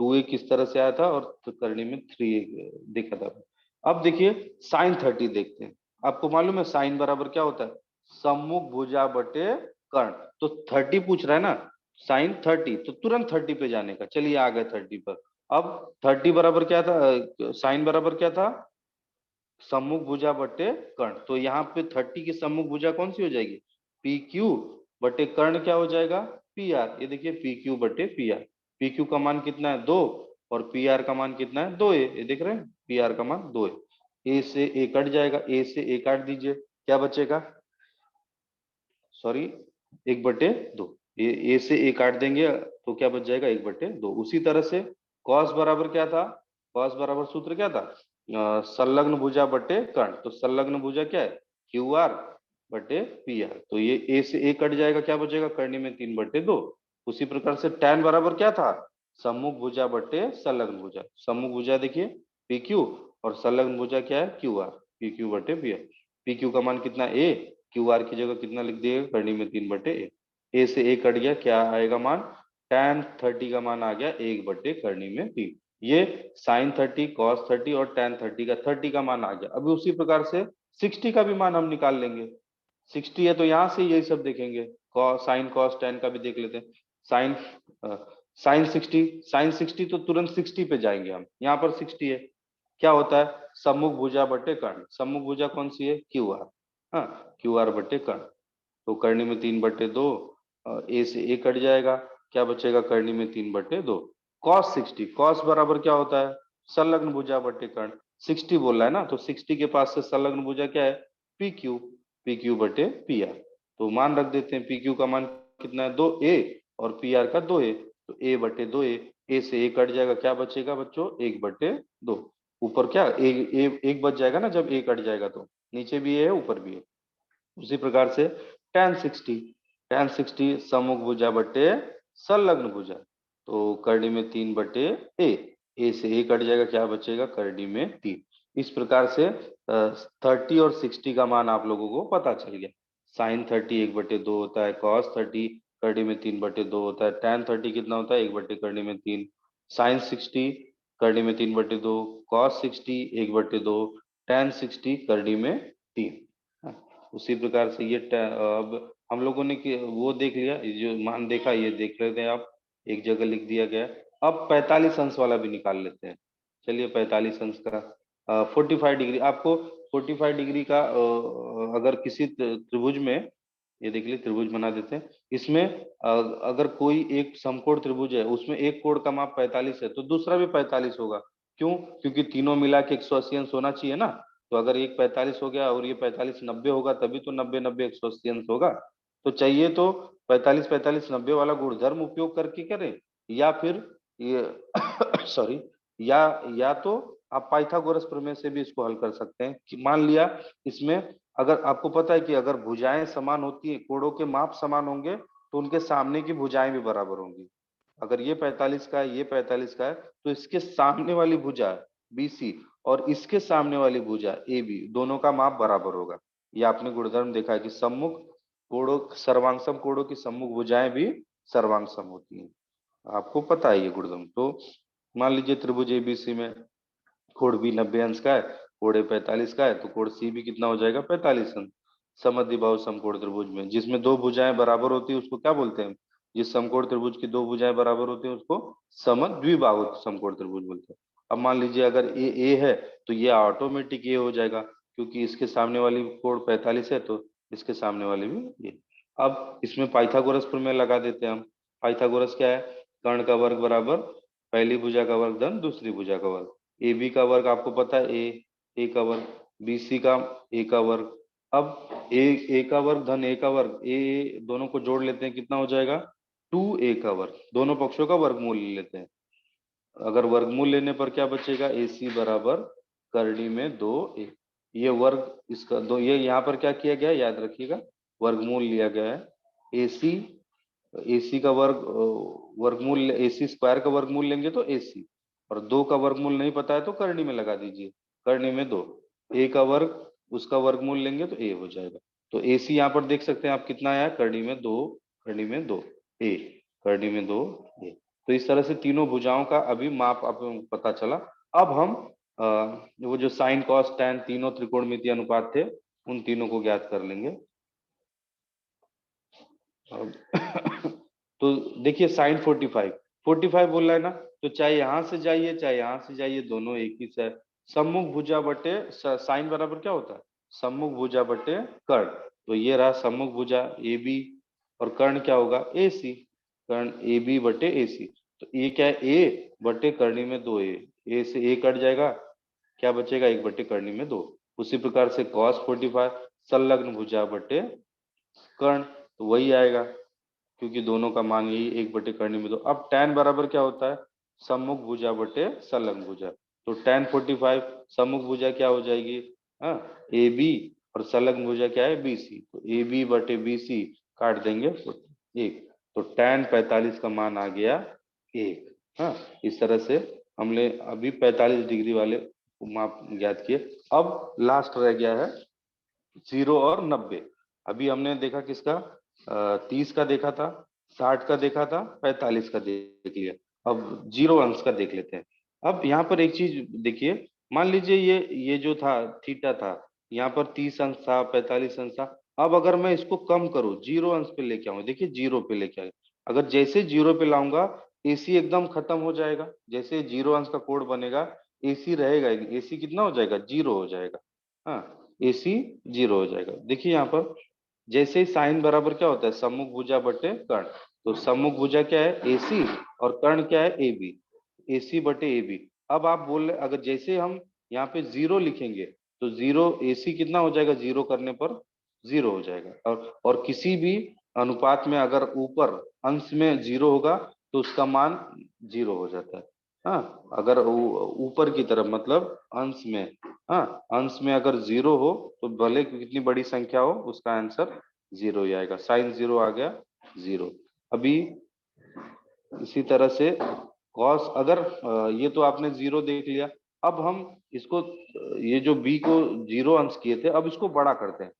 2 ए किस तरह से आया था, और तो करनी में 3 ए देखा था। अब देखिए साइन 30 देखते हैं। आपको मालूम है साइन बराबर क्या होता है, सम्मुख भुजा बटे कर्ण। तो 30 पूछ रहा है ना, साइन 30, तो तुरंत 30 पे जाने का। चलिए आ गए 30 पर। अब 30 बराबर क्या था, साइन बराबर क्या था, सम्मुख भुजा बटे कर्ण। तो यहाँ पे 30 की सम्मुख भुजा कौन सी हो जाएगी, पी क्यू बटे कर्ण क्या हो जाएगा, पी आर। ये देखिए पी क्यू बटे पी आर, पी क्यू का मान कितना है 2, और पी आर का मान कितना है 2 ए। ये देख रहे हैं पी आर का मान 2 ए से ए कट जाएगा, ए से ए काट दीजिए, क्या बचेगा, सॉरी 1/2। ए से ए काट देंगे तो क्या बच जाएगा 1/2। उसी तरह से कॉस बराबर क्या था, कॉस बराबर सूत्र क्या था, संलग्न भुजा बटे कर्ण। तो संलग्न भुजा क्या है क्यू आर बटे पी आर। तो ये ए से ए कट जाएगा, क्या बचेगा करनी में 3/2। उसी प्रकार से टैन बराबर क्या था, सम्मुख भुजा बटे संलग्न भुजा। सम्मुख भुजा देखिए पी क्यू, और संलग्न भुजा क्या है क्यू आर, पी क्यू बटे पी आर। पी क्यू का मान कितना ए, क्यू आर की जगह कितना लिख दिएगा करनी में 3/ए। ए से ए कट गया, क्या आएगा मान, tan 30 का मान आ गया 1/, करनी में 3। ये साइन 30, कॉस 30 और tan 30 का 30 का मान आ गया। अभी उसी प्रकार से 60 का भी मान हम निकाल लेंगे। 60 है तो यहाँ से यही सब देखेंगे, साइन कॉस tan का भी देख लेते हैं। साइन साइन 60 तो तुरंत 60 पे जाएंगे हम, यहाँ पर 60 है, क्या होता है सम्मुख भुजा बटे कर्ण, सम्मुख भुजा कौन सी है क्यू आर, हाँ क्यू आर बटे कर्ण, तो करनी में 3/2, ए से ए कट जाएगा, क्या बचेगा करनी में 3/2, cos 60, cos बराबर क्या होता है संलग्न भुजा बटे कर्ण, 60 बोल रहा है ना, तो 60 के पास से संलग्न भुजा क्या है पी क्यू बटे पी आर, तो मान रख देते हैं पी क्यू का मान कितना है 2a और पी आर का 2a, तो a/2a, ए से ए कट जाएगा, क्या बचेगा बच्चों 1/2, ऊपर क्या एक बच जाएगा ना जब ए कट जाएगा, तो नीचे भी ए है ऊपर भी है। उसी प्रकार से tan 60 सम्मुख भुजा बटे संलग्न भुजा, तो करनी में 3/a, ए से ए कट जाएगा, क्या बचेगा करनी में 3। इस प्रकार से 30 और 60 का मान आप लोगों को पता चल गया। साइन 30 1/2 होता है, cos 30 करनी में 3/2 होता है, tan 30 कितना होता है 1/3, साइन 60 करनी में 3/2, cos 60 1/2, tan 60 करनी में 3। उसी प्रकार से ये अब हम लोगों ने वो देख लिया, ये जो मान देखा ये देख लेते हैं आप, एक जगह लिख दिया गया। अब 45 अंश वाला भी निकाल लेते हैं, चलिए 45 अंश का 45 डिग्री, आपको 45 डिग्री का अगर किसी त्रिभुज में, ये देख लीजिए त्रिभुज बना देते हैं, इसमें अगर कोई एक समकोण त्रिभुज है उसमें एक कोण का माप 45 है तो दूसरा भी 45 होगा, क्यों क्योंकि तीनों मिला के 180 अंश होना चाहिए ना, तो अगर एक 45 हो गया और ये 45 90 होगा तभी तो 90 90 180 अंश होगा, तो चाहिए तो 45 45 90 वाला गुणधर्म उपयोग करके करें, या फिर ये सॉरी, या तो आप पाइथागोरस प्रमेय से भी इसको हल कर सकते हैं कि मान लिया इसमें अगर आपको पता है कि अगर भुजाएं समान होती है, कोणों के माप समान होंगे तो उनके सामने की भुजाएं भी बराबर होंगी, अगर ये 45 का है ये 45 का है तो इसके सामने वाली भुजा BC और इसके सामने वाली भुजा AB दोनों का माप बराबर होगा, ये आपने गुणधर्म देखा है कि सम्मुख कोणों सर्वांगसम कोणों की सम्मुख भुजाएं भी सर्वांगसम होती हैं, आपको पता है ये गुणधर्म। तो मान लीजिए त्रिभुज ABC में कोण B 90 अंश का है, कोण A 45 का है, तो कोण C भी कितना हो जाएगा 45 अंश। समद्विबाहु समकोण त्रिभुज में जिसमें दो भुजाएं बराबर होती है उसको क्या बोलते हैं, जिस समकोण त्रिभुज की दो भुजाएं बराबर होती है उसको समद्विबाहु समकोण त्रिभुज बोलते हैं। अब मान लीजिए अगर ए है तो ये ऑटोमेटिक ए हो जाएगा, क्योंकि इसके सामने वाली कोण 45 है तो इसके सामने वाली भी ये। अब इसमें पाइथागोरस प्रमेय लगा देते हैं हम, पाइथागोरस क्या है कर्ण का वर्ग बराबर पहली भुजा का वर्ग धन दूसरी भुजा का वर्ग, ए बी का वर्ग आपको पता है ए का वर्ग, बी सी का ए का वर्ग, अब ए का वर्ग धन ए का वर्ग, ए दोनों को जोड़ लेते हैं कितना हो जाएगा 2a का वर्ग, दोनों पक्षों का वर्गमूल ले लेते हैं, अगर वर्गमूल लेने पर क्या बचेगा AC बराबर करनी में 2a, ये वर्ग इसका दो, ये यहाँ पर क्या किया गया है याद रखिएगा, वर्गमूल लिया गया है AC का वर्गमूल AC स्क्वायर का वर्गमूल लेंगे तो AC, और 2 का वर्गमूल नहीं पता है तो करनी में लगा दीजिए, करनी में 2, a का वर्ग उसका वर्गमूल लेंगे तो a हो जाएगा, तो AC यहाँ पर देख सकते हैं आप कितना आया करनी में 2, करनी में 2 a, करनी में 2 a, तो इस तरह से तीनों भुजाओं का अभी माप आपको पता चला। अब हम वो जो साइन कॉस टैन तीनों त्रिकोणमितीय अनुपात थे उन तीनों को ज्ञात कर लेंगे। तो देखिए साइन 45 बोल रहा है ना, तो चाहे यहां से जाइए चाहे यहां से जाइए दोनों एक ही से, सम्मुख भुजा बटे साइन बराबर क्या होता है सम्मुख भुजा बटे कर्ण, तो ये रहा सम्मुख भुजा AB और कर्ण क्या होगा AC, कर्ण AB बटे AC, तो ये क्या है A बटे करनी में 2a, A से A कट जाएगा, क्या बचेगा 1/करनी में 2, उसी प्रकार से cos 45 संलग्न भुजा बटे कर्ण, तो वही आएगा क्योंकि दोनों का मान यही 1/करनी में 2। अब tan बराबर क्या होता है सम्मुख भुजा बटे संलग्न भुजा, तो tan 45 सम्मुख भुजा क्या हो जाएगी हाँ AB और संलग्न भुजा क्या है BC, तो AB बटे BC काट देंगे 1, तो tan 45 का मान आ गया 1। हाँ इस तरह से हमने अभी 45 डिग्री वाले माप ज्ञात किए। अब लास्ट रह गया है 0 और 90, अभी हमने देखा किसका 30 का देखा था, 60 का देखा था, 45 का देख लिया, अब 0 अंश का देख लेते हैं। अब यहाँ पर एक चीज देखिए, मान लीजिए ये जो था थीटा था, यहाँ पर 30 अंश था 45 अंश था, अब अगर मैं इसको कम करूं 0 अंश पे लेके आऊं, देखिए 0 पे लेके आए, अगर जैसे 0 पे लाऊंगा AC एकदम खत्म हो जाएगा, जैसे 0 अंश का कोड बनेगा AC रहेगा, AC कितना हो जाएगा, 0 हो जाएगा। हाँ, AC 0 हो जाएगा। देखिए यहाँ पर जैसे ही साइन बराबर क्या होता है, सम्मुख भुजा बटे कर्ण। तो सम्मुख भुजा क्या है, AC, और कर्ण क्या है, AB। AC बटे AB। अब आप बोल रहे अगर जैसे हम यहाँ पे 0 लिखेंगे तो 0 AC कितना हो जाएगा, 0 करने पर 0 हो जाएगा। और किसी भी अनुपात में अगर ऊपर अंश में 0 होगा तो उसका मान 0 हो जाता है। हाँ, अगर ऊपर की तरफ मतलब अंश में, हाँ अंश में अगर 0 हो तो भले कितनी बड़ी संख्या हो उसका आंसर 0 ही आएगा। साइन 0 आ गया 0। अभी इसी तरह से कॉस, अगर ये तो आपने 0 देख लिया। अब हम इसको ये जो बी को 0 अंश किए थे, अब इसको बड़ा करते हैं।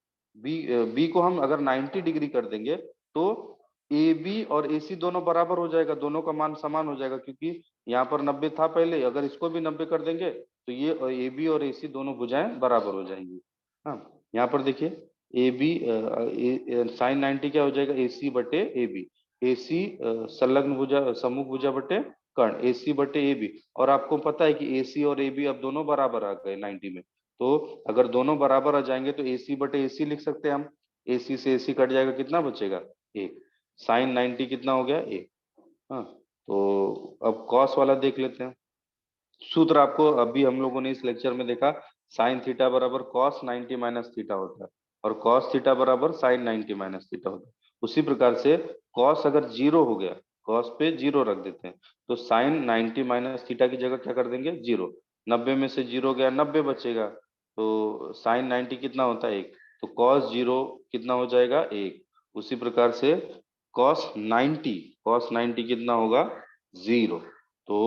बी को हम अगर 90 डिग्री कर देंगे तो ए बी और ए सी दोनों बराबर हो जाएगा, दोनों का मान समान हो जाएगा, क्योंकि यहाँ पर 90 था पहले, अगर इसको भी 90 कर देंगे तो ये ए बी और ए सी दोनों भुजाएं बराबर हो जाएंगी। हाँ, यहाँ पर देखिए ए बी साइन 90 क्या हो जाएगा, ए सी बटे ए बी। ए सी संलग्न भुजा सम्मुख भुजा बटे कर्ण, ए सी बटे ए बी। और आपको पता है कि ए सी और ए बी अब दोनों बराबर आ गए 90 में। तो अगर दोनों बराबर आ जाएंगे तो ए सी बटे ए सी लिख सकते हैं हम। ए सी से ए सी कट जाएगा, कितना बचेगा, एक। साइन 90 कितना हो गया, एक। हाँ, तो अब कॉस वाला देख लेते हैं। सूत्र आपको अभी हम लोगों ने इस लेक्चर में देखा, साइन थीटा बराबर कॉस 90 माइनस थीटा होता है, और कॉस थीटा बराबर साइन 90 माइनस थीटा होता है। उसी प्रकार से कॉस अगर 0 हो गया, कॉस पे 0 रख देते हैं, तो साइन 90 माइनस थीटा की जगह क्या कर देंगे, 0। 90 में से 0 गया, 90 बचेगा। तो साइन 90 कितना होता है, 1। तो कॉस 0 कितना हो जाएगा, 1। उसी प्रकार से कॉस 90 कितना होगा, 0। तो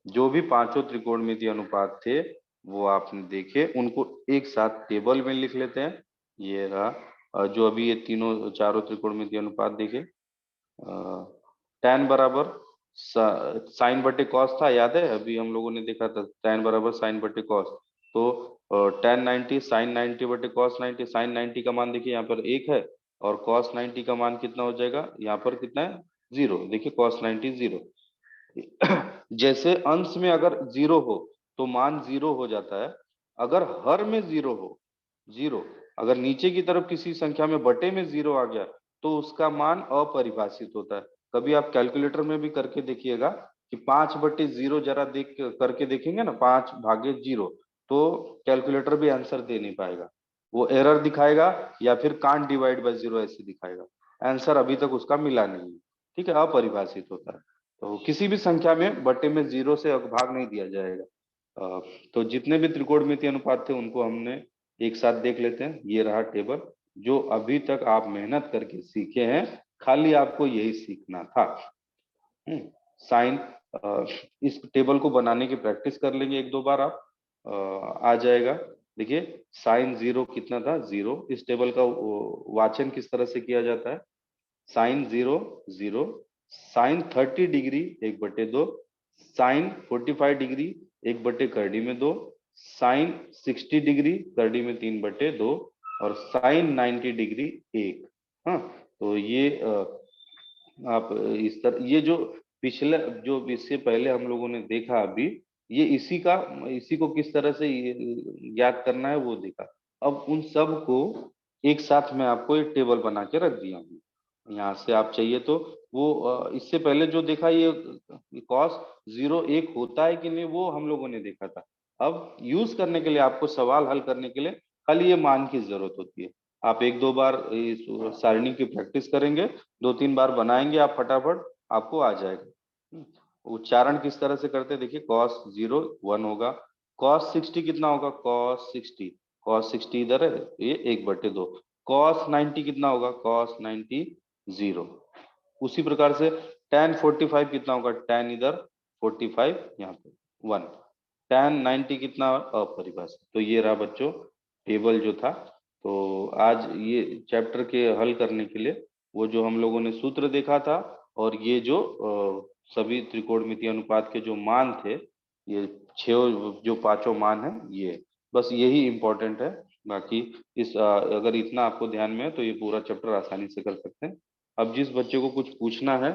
जो भी पांचों त्रिकोणमितीय अनुपात थे वो आपने देखे, उनको एक साथ टेबल में लिख लेते हैं। ये रहा जो अभी ये तीनों चारों त्रिकोणमितीय अनुपात देखे। tan बराबर साइन बटे कॉस था, याद है, अभी हम लोगों ने देखा था tan बराबर साइन बटे कॉस। तो tan 90 साइन 90 बटे कॉस 90। साइन 90 का मान देखिए यहाँ पर 1 है, और कॉस 90 का मान कितना हो जाएगा, यहाँ पर कितना है, 0। देखिए कॉस 90 0। जैसे अंश में अगर 0 हो तो मान 0 हो जाता है। अगर हर में 0 हो, 0, अगर नीचे की तरफ किसी संख्या में बटे में 0 आ गया तो उसका मान अपरिभाषित होता है। कभी आप कैलकुलेटर में भी करके देखिएगा कि 5/0 जरा देख करके देखेंगे ना, 5/0, तो कैलकुलेटर भी आंसर दे नहीं पाएगा, वो एरर दिखाएगा या फिर कांट डिवाइड बाय 0 ऐसे दिखाएगा। आंसर अभी तक उसका मिला नहीं है, ठीक है, अपरिभाषित होता है। तो किसी भी संख्या में बटे में 0 से भाग नहीं दिया जाएगा। तो जितने भी त्रिकोणमितीय अनुपात थे उनको हमने एक साथ देख लेते हैं। ये रहा टेबल, जो अभी तक आप मेहनत करके सीखे हैं, खाली आपको यही सीखना था। साइन, इस टेबल को बनाने की प्रैक्टिस कर लेंगे एक दो बार आप, आ जाएगा। देखिए साइन 0 कितना था, 0। इस टेबल का वाचन किस तरह से किया जाता है, sine 0 0, sine 30 degree 1/2, sine 45 degree 1/2 में 2, साइन 60 डिग्री करड़ी में 3/2, और साइन 90 डिग्री 1। हाँ, तो ये आप इस तरह, ये जो पिछले जो इससे पहले हम लोगों ने देखा अभी, ये इसी को किस तरह से ज्ञात करना है वो देखा। अब उन सब को एक साथ मैं आपको एक टेबल बना के रख दिया हूँ। यहाँ से आप चाहिए तो वो इससे पहले जो देखा, ये कॉस 0 1 होता है कि नहीं वो हम लोगों ने देखा था। अब यूज करने के लिए, आपको सवाल हल करने के लिए खाली ये मान की जरूरत होती है। आप एक दो बार इस सारणी की प्रैक्टिस करेंगे, 2-3 बार बनाएंगे आप फटाफट, आपको आ जाएगा। उच्चारण किस तरह से करते हैं, देखिए कॉस 0 1 होगा, कॉस 60 कितना होगा, कॉस 60 इधर है, ये 1/2। कॉस 90 कितना होगा, कॉस 90 0। उसी प्रकार से tan 45 कितना होगा, tan इधर 45 यहाँ पे 1। tan 90 कितना, अपरिभाषित। तो ये रहा बच्चों टेबल जो था। तो आज ये चैप्टर के हल करने के लिए वो जो हम लोगों ने सूत्र देखा था, और ये जो सभी त्रिकोणमितीय अनुपात के जो मान थे, ये 6 जो पांचों मान है, ये बस यही इम्पोर्टेंट है। बाकी इस अगर इतना आपको ध्यान में है तो ये पूरा चैप्टर आसानी से कर सकते हैं। अब जिस बच्चे को कुछ पूछना है